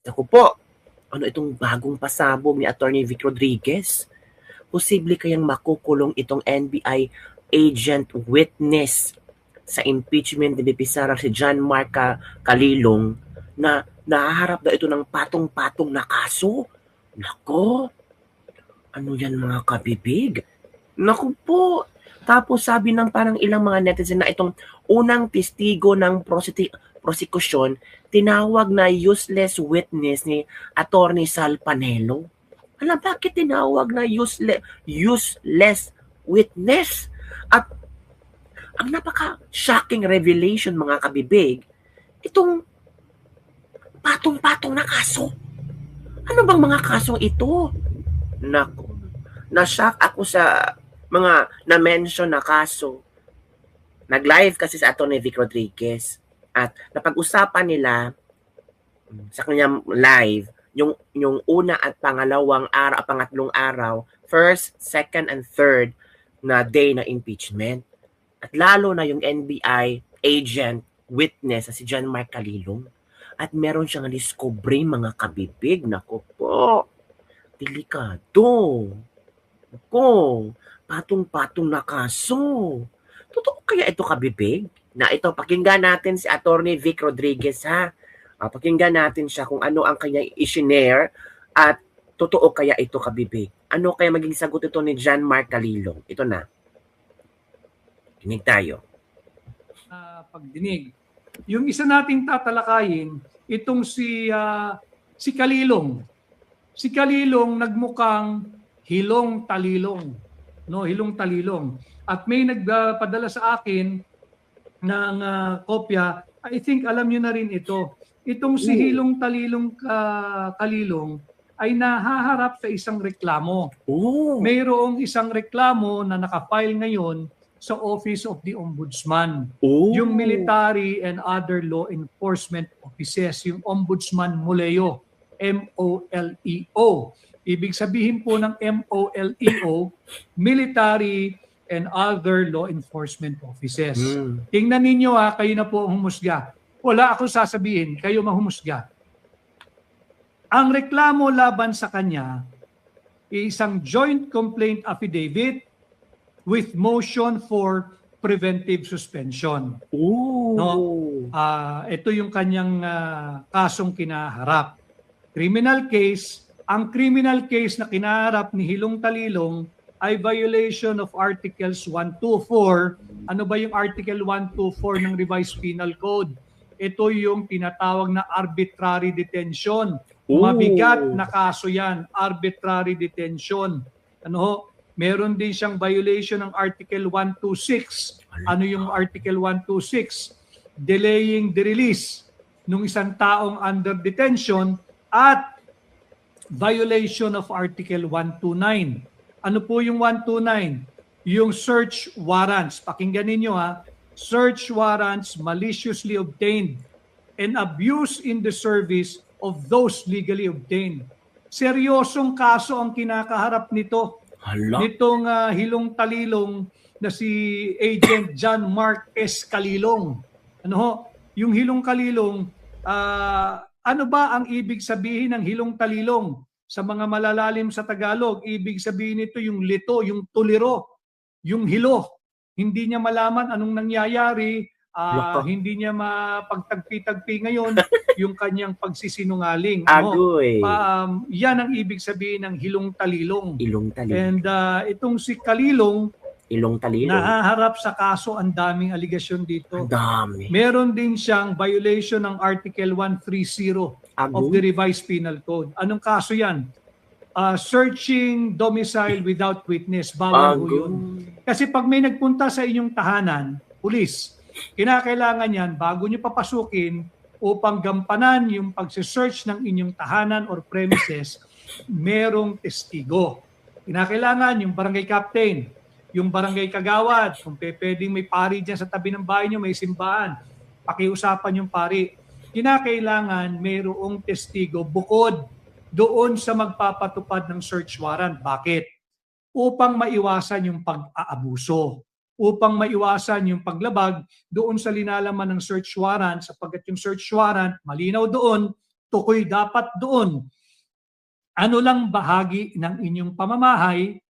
Naku po, ano itong bagong pasabog ni Attorney Vic Rodriguez? Posible kayang makukulong itong NBI agent witness sa impeachment ni VP Sara si John Mark Calilong na nahaharap daw ito ng patong-patong na kaso? Nako, ano yan mga kabibig? Naku po, tapos sabi ng parang ilang mga netizen na itong unang testigo ng prosekusyon, tinawag na useless witness ni Attorney Sal Panelo. Alam, bakit tinawag na useless witness? At ang napaka-shocking revelation mga kabibig, itong patong-patong na kaso. Ano bang mga kasong ito? Naku, na-shock ako sa mga na-mention na kaso. Nag-live kasi sa Atty. Vic Rodriguez at napag-usapan nila sa kanyang live yung una at pangatlong araw, first, second, and third na day na impeachment. At lalo na yung NBI agent witness si John Mark Calilong. At meron siyang discovery mga kabibig. Naku po, delikado. Naku, patong-patong na kaso. Totoo kaya ito kabibig? Na ito, pakinggan natin si Attorney Vic Rodriguez ha. Pakinggan natin siya kung ano ang kanya i-share at totoo kaya ito kabibig. Ano kaya maging sagot ito ni John Mark Calilong? Ito na. Kinig tayo. Pagdinig. Yung isa nating tatalakayin, itong si Calilong. Si Calilong nagmukhang hilong talilong. No, hilong talilong. At may nagpadala sa akin ng kopya. I think alam niyo na rin ito. Itong si Hilong Talilong Calilong ay nahaharap sa isang reklamo. Mayroong isang reklamo na nakafile ngayon sa Office of the Ombudsman. Yung Military and Other Law Enforcement Offices, yung Ombudsman MOLEO, M-O-L-E-O. Ibig sabihin po ng M-O-L-E-O, Military and Other Law Enforcement Offices. Tingnan ninyo kayo na po ang humusga. Wala akong sasabihin, kayo mahumusga. Ang reklamo laban sa kanya ay isang joint complaint affidavit with motion for preventive suspension. No? Ito yung kanyang kasong kinaharap. Criminal case, ang criminal case na kinaharap ni Hilong Talilong ay violation of Articles 124. Ano ba yung Article 124 ng Revised Penal Code? Ito yung tinatawag na arbitrary detention. Mabigat na kaso yan, arbitrary detention. Meron din siyang violation ng Article 126. Ano yung Article 126? Delaying the release ng isang taong under detention at violation of Article 129. Ano po yung 129? Yung search warrants. Pakinggan ninyo search warrants maliciously obtained and abuse in the service of those legally obtained. Seryosong kaso ang kinakaharap nito. Nitong Hilong Talilong na si Agent John Mark S. Calilong. Yung Hilong Calilong, ano ba ang ibig sabihin ng Hilong Talilong? Sa mga malalalim sa Tagalog, ibig sabihin nito yung lito, yung tuliro, yung hilo. Hindi niya malaman anong nangyayari, hindi niya mapagtagpi-tagpi ngayon yung kanyang pagsisinungaling. Yan ang ibig sabihin ng Hilong Talilong. And itong si Calilong, nahaharap sa kaso, ang daming aligasyon dito. Meron din siyang violation ng Article 130 of the Revised Penal Code. Anong kaso yan? Searching domicile without witness. Bawal po yun. Kasi pag may nagpunta sa inyong tahanan, pulis, kinakailangan yan bago nyo papasukin upang gampanan yung pagsisearch ng inyong tahanan or premises, merong testigo. Kinakailangan yung barangay captain, yung barangay kagawad, kung pwedeng may pari dyan sa tabi ng bahay nyo, may simbahan, pakiusapan yung pari. Kinakailangan mayroong testigo bukod doon sa magpapatupad ng search warrant. Bakit? Upang maiwasan yung pag-aabuso, upang maiwasan yung paglabag doon sa linalaman ng search warrant, sapagkat yung search warrant, malinaw doon, tukoy dapat doon. Ano lang bahagi ng inyong pamamahay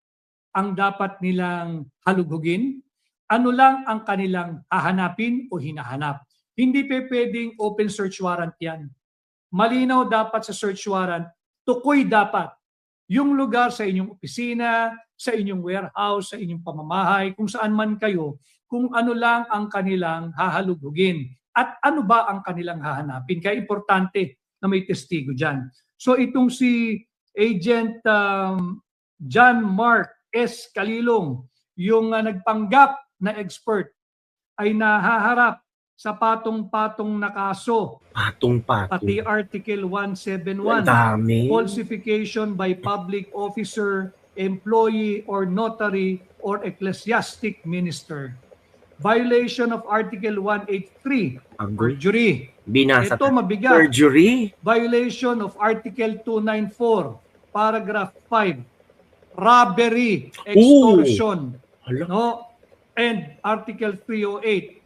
ang dapat nilang halugugin? Ano lang ang kanilang hahanapin o hinahanap? Hindi pwedeng open search warrant yan. Malinaw dapat sa search warrant, tukoy dapat yung lugar sa inyong opisina, sa inyong warehouse, sa inyong pamamahay, kung saan man kayo, kung ano lang ang kanilang hahalugugin at ano ba ang kanilang hahanapin. Kaya importante na may testigo dyan. So itong si Agent John Mark S. Calilong, yung nagpanggap na expert, ay nahaharap sa patong-patong na kaso. Patong-patong. Pati Article 171, Dami. falsification by public officer, employee, or notary, or ecclesiastic minister. Violation of Article 183, perjury. Binasa Ito mabigat. Perjury. Violation of Article 294, paragraph 5, robbery, extortion. No? And Article 308,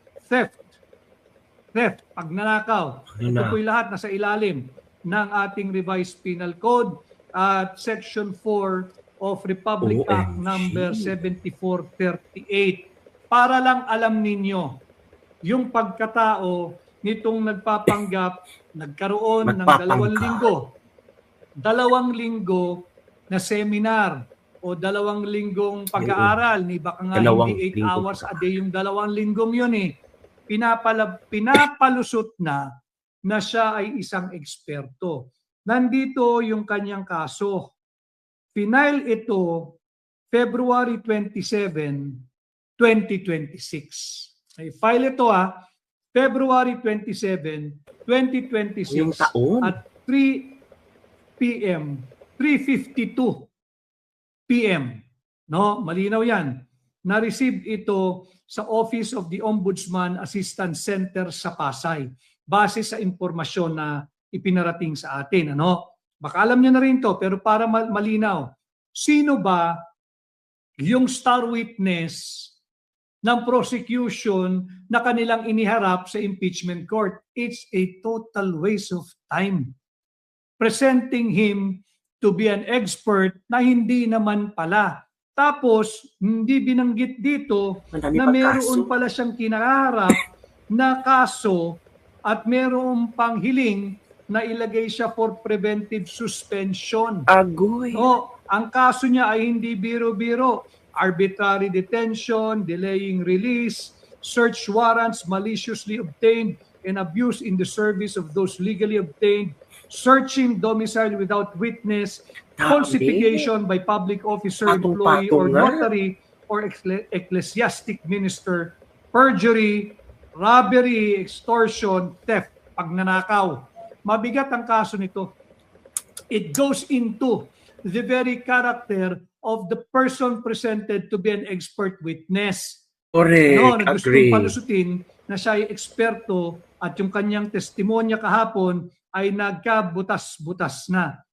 theft, pagnanakaw. Ito po'y lahat nasa ilalim ng ating revised penal code at Section 4 of Republic Act number 7438. Para lang alam ninyo, yung pagkatao nitong nagpapanggap, nagkaroon ng 2 linggo na seminar o 2 linggong pag-aaral. Ni baka nga hindi 8 hours a day yung 2 linggong yun eh. Pinapalusot na siya ay isang eksperto. Nandito yung kanyang kaso. Final ito February 27, 2026. Ay file ito February 27, 2026 yung taon. at 3 p.m. 3:52 p.m. No, malinaw 'yan. Na-receive ito sa Office of the Ombudsman Assistance Center sa Pasay base sa impormasyon na ipinarating sa atin, ano? Baka alam niyo na rin 'to, pero para malinaw. Sino ba yung star witness ng prosecution na kanilang iniharap sa impeachment court? It's a total waste of time. Presenting him to be an expert na hindi naman pala. Tapos, hindi binanggit dito na meron pala siyang kinaharap na kaso at meron pang hiling na ilagay siya for preventive suspension. Agoy. No, ang kaso niya ay hindi biro-biro. Arbitrary detention, delaying release, search warrants maliciously obtained and abuse in the service of those legally obtained, searching domicile without witness, falsification by public officer, employee, or notary, or ecclesiastic minister, perjury, robbery, extortion, theft, pagnanakaw. Mabigat ang kaso nito. It goes into the very character of the person presented to be an expert witness. Correct, no, na gusto agree. palusutin na siya ay eksperto at yung kanyang testimonya kahapon ay nagkabutas-butas na.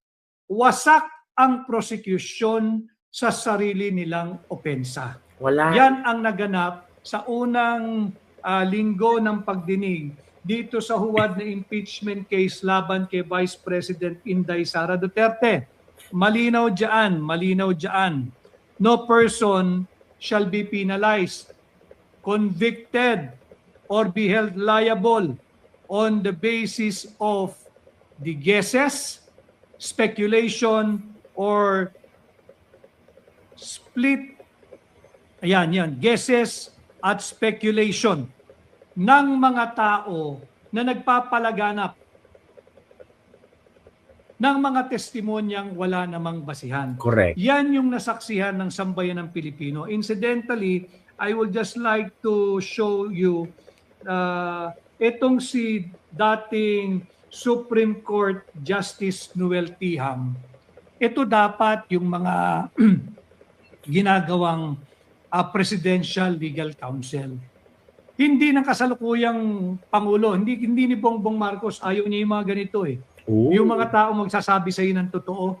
Wasak ang prosecution sa sarili nilang opensa. Wala. Yan ang naganap sa unang linggo ng pagdinig dito sa huwad na impeachment case laban kay Vice President Inday Sara Duterte. Malinaw dyan. No person shall be penalized, convicted, or be held liable on the basis of the guesses, speculation, or split, guesses at speculation ng mga tao na nagpapalaganap ng mga testimonyang wala namang basihan. Correct. Yan yung nasaksihan ng sambayan ng Pilipino. Incidentally, I would just like to show you itong si dating Supreme Court Justice Noel Tiham. Ito dapat yung mga ginagawang Presidential Legal Counsel. Hindi ng kasalukuyang Pangulo, hindi ni Bongbong Marcos, ayaw niya yung mga ganito eh. Ooh. Yung mga tao magsasabi sa iyo ng totoo.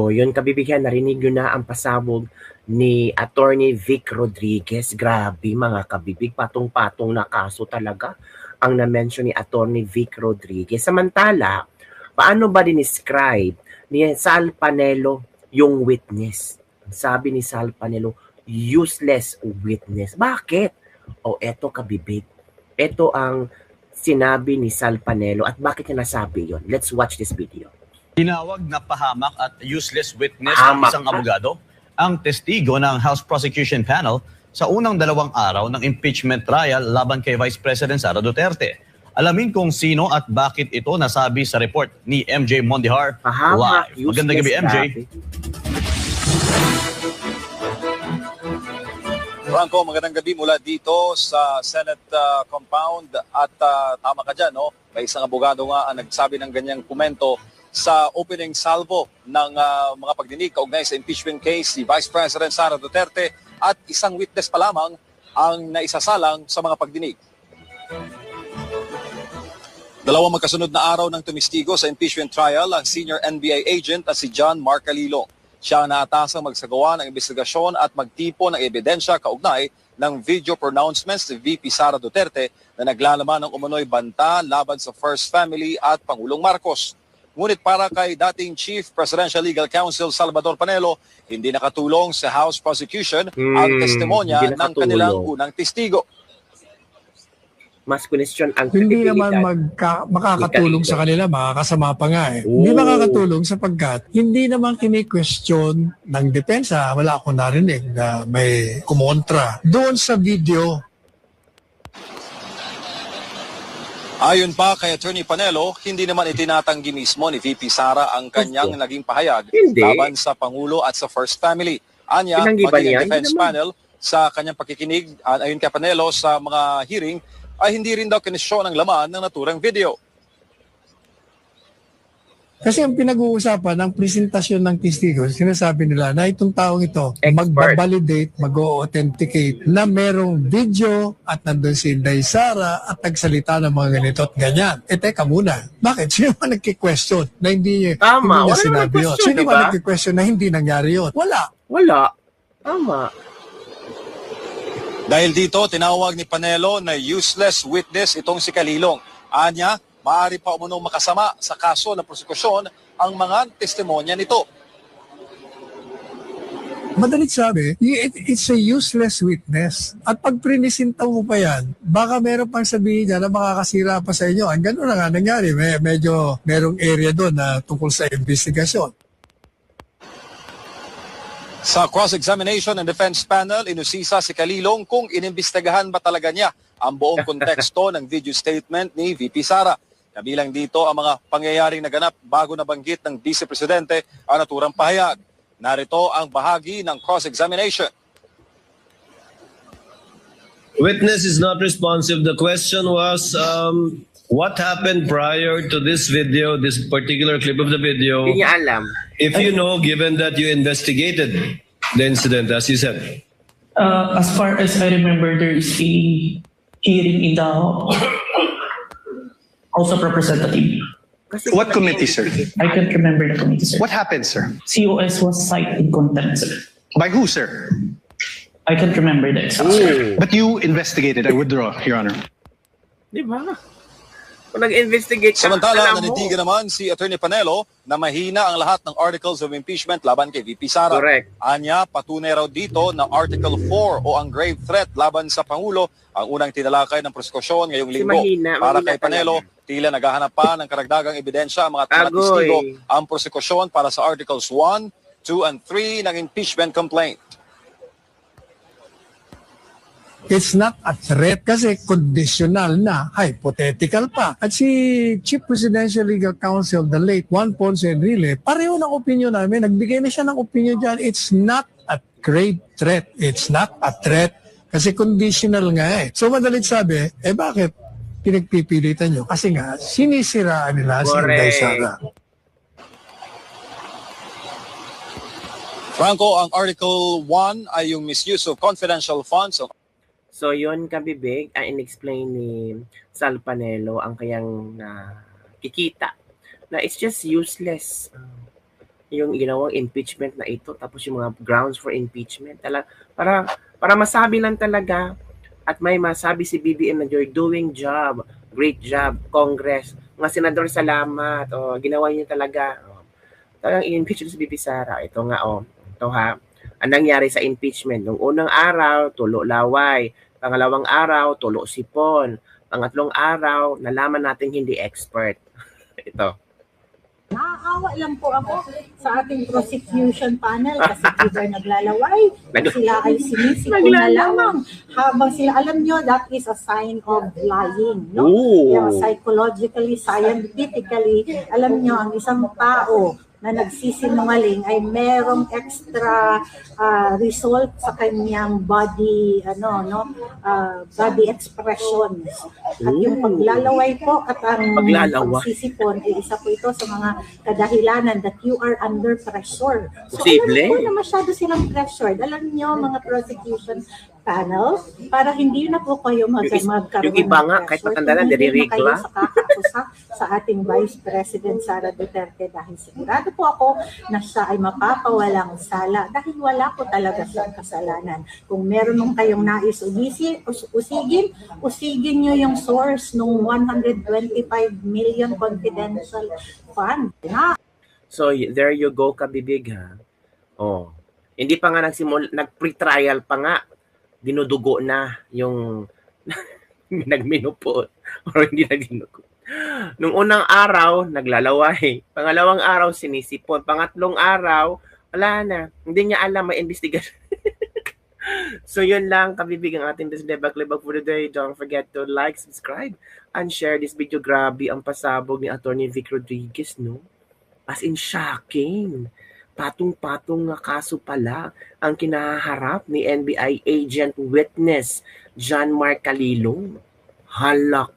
Yun kabibigyan, narinig nyo na ang pasabog ni Attorney Vic Rodriguez. Grabe mga kabibig, patong-patong na kaso talaga ang na-mention ni Attorney Vic Rodriguez. Samantala, Paano ba dinescribe ni Sal Panelo yung witness? Sabi ni Sal Panelo, useless witness. Bakit? O eto kabibig. Ito ang sinabi ni Sal Panelo at bakit niya nasabi yon? Let's watch this video. Tinawag na pahamak at useless witness Pahamak. ng isang abogado ang testigo ng House Prosecution Panel sa unang 2 araw ng impeachment trial laban kay Vice President Sara Duterte. Alamin kung sino at bakit ito nasabi sa report ni MJ Mondihar Pahamak, live. Magandang gabi, MJ. Franco, magandang gabi mula dito sa Senate compound at tama ka dyan, no? May isang abogado nga ang nagsabi ng ganyang komento sa opening salvo ng mga pagdinig kaugnay sa impeachment case ni Vice President Sara Duterte at isang witness pa lamang ang naisasalang sa mga pagdinig. Dalawang magkasunod na araw ng tumistigo sa impeachment trial ang senior NBI agent at si John Mark Calilo. Siya ang naatasang magsagawa ng investigasyon at magtipo ng ebidensya kaugnay ng video pronouncements ni VP Sara Duterte na naglalaman ng umano'y banta laban sa First Family at Pangulong Marcos. Ngunit para kay dating Chief Presidential Legal Counsel Salvador Panelo, hindi nakatulong sa House Prosecution ang testimonya ng kanilang unang testigo. Mas question ang Hindi credibility. naman makakatulong sa kanila, makakasama pa nga eh. Hindi makakatulong sapagkat hindi naman kini-question ng depensa. Wala akong narinig na may kumontra. Doon sa video, Ayon pa kay Attorney Panelo, hindi naman itinatanggi mismo ni VP Sara ang kanyang naging pahayag Hindi. laban sa Pangulo at sa First Family. Anya, Tinanggi ba niya? maging defense Hindi naman. panel sa kanyang pakikinig, ayon kay Panelo sa mga hearing, ay hindi rin daw kinisyon ang laman ng naturang video. kasi ang pinag-uusapan ng presentasyon ng testigo, sinasabi nila na itong taong ito Expert. magbabalidate, mag-authenticate na merong video at nandun si Inday Sara at nagsalita ng mga ganito at ganyan. Teka muna, bakit? Sino ba nagki-question na hindi, Tama, hindi niya wala sinabi namang yun? question, Sino di ba ba? nagki-question na hindi nangyari yun? Wala. Wala. Tama. Dahil dito, tinawag ni Panelo na useless witness itong si Calilong. Anya, maaari pa umunong makasama sa kaso ng prosekusyon ang mga testimonya nito. Madalit sabi, it's a useless witness. At pag prinisinta mo pa yan, baka meron pang sabihin niya na makakasira pa sa inyo. Ang gano'n na nga nangyari. Medyo merong area doon na tungkol sa investigasyon. Sa cross-examination ng defense panel, inusisa si Calilong kung inimbestigahan ba talaga niya ang buong konteksto ng video statement ni VP Sara. Kabilang dito ang mga pangyayaring naganap bago nabanggit ng Vice Presidente ang naturang pahayag. Narito ang bahagi ng cross-examination. Witness is not responsive. The question was, what happened prior to this video, this particular clip of the video? Hindi niya alam. If you know, given that you investigated the incident, as you said. As far as I remember, there is a hearing in the House of Representatives. Kasi What committee, sir? I can't remember the committee, sir. What happened, sir? COS was cited in contempt, sir. By who, sir? I can't remember the exact, sir. But you investigated. I withdraw, Your Honor. Di ba? Kung nag-investigate ka, Samantala, alam mo. nanitigan naman si Attorney Panelo na mahina ang lahat ng articles of impeachment laban kay VP Sara. Correct. Anya, patunay raw dito na Article 4 o ang grave threat laban sa Pangulo ang unang tinalakay ng prosekusyon ngayong Kasi linggo. mahina Para talaga. kay Panelo, tila naghahanap pa ng karagdagang ebidensya ang mga Agoy. testigo ang prosekusyon para sa Articles 1, 2, and 3 ng impeachment complaint. It's not a threat kasi conditional na, hypothetical pa. At si Chief Presidential Legal Counsel, the late Juan Ponce Enrile, pareho ng opinion namin. Nagbigay na siya ng opinion dyan. It's not a grave threat. It's not a threat kasi conditional nga eh. So madalit sabi, bakit pinagpipilitan nyo? Kasi nga, sinisiraan nila si Inday Correct. Sara. Franco, ang Article 1 ay yung misuse of confidential funds. So, yun kabibig, ang in-explain ni Sal Panelo ang kayang kikita na it's just useless. Yung ginawang impeachment na ito, tapos yung mga grounds for impeachment. Para masabi lang talaga at may masabi si BBM na you're doing job, great job, Congress, Mga senador, salamat. Oh, ginawa niyo talaga. Oh. Talagang i-impeach si BP Sara. Ito nga, oh. Ito ha. Ang nangyari sa impeachment. Nung unang araw, tulo laway. Pangalawang araw, tulo sipon. Pangatlong araw, nalaman natin hindi expert. Ito. Naaawa lang po ako sa ating prosecution panel kasi either naglalaway o sila ay sinisiko na lamang habang sila, alam nyo, that is a sign of lying. No? Kaya psychologically, scientifically, alam nyo, ang isang tao na nagsisinungaling ay merong extra result sa kanyang body body expressions. At yung paglalaway po at ang pagsisipon ay isa po ito sa mga kadahilanan that you are under pressure. So alam po na masyado silang pressured. Alam niyo mga prosecution panel, para hindi na po kayo magkaroon yung iba nga, kahit matanda na, kayo sa kakausa sa ating Vice President Sara Duterte dahil sigurado po ako na siya ay mapapawalang sala dahil wala po talaga siyang kasalanan. Kung meron nung kayong nais usigin nyo yung source ng 125 million confidential fund. So, there you go, kabibig ha. Oh. Hindi pa nga nag-pre-trial pa nga. Dinudugo na yung nagminupot or hindi na dinugo. Nung unang araw, naglalaway. Pangalawang araw, sinisipon. Pangatlong araw, wala na. Hindi niya alam, may investigation. So yun lang, kabibig ang ating Libak for the day. Don't forget to like, subscribe, and share this video. Grabe ang pasabog ni Attorney Vic Rodriguez, no? As in shocking. Patong-patong nga kaso pala ang kinaharap ni NBI agent witness John Mark Calilong. Halak.